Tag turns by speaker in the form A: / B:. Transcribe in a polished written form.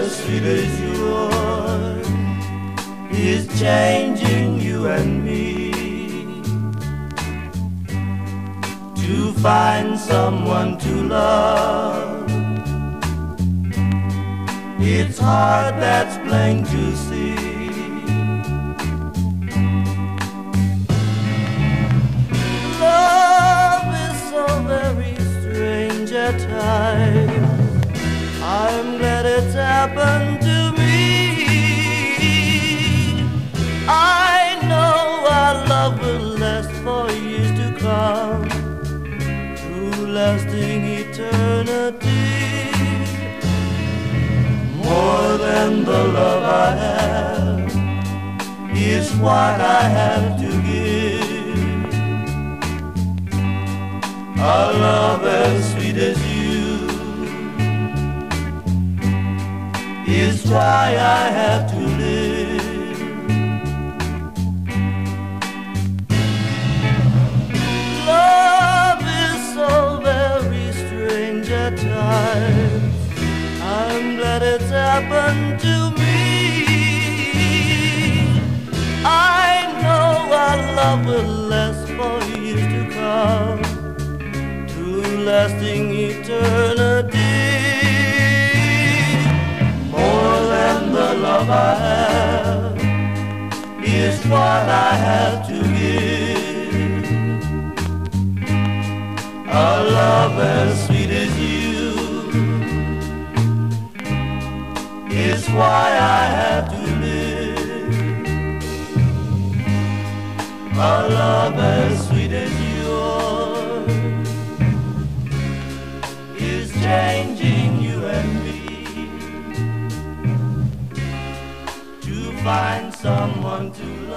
A: as sweet as yours is changing you and me to find someone to love. It's hard, that's plain to see. Love is so very strange at times. I'm glad it's happened to me. I know our love will last for years to come, through lasting eternity. More than the love I have is what I have to give. A love as sweet as you is why I have to live. Love is so very strange at times. I'm glad it's happened to me. I know our love will last for years to come, through lasting eternity. More than the love I have is what I have to give. A love as sweet as you is why I have to live. A love as sweet as yours is changing you and me to find someone to love.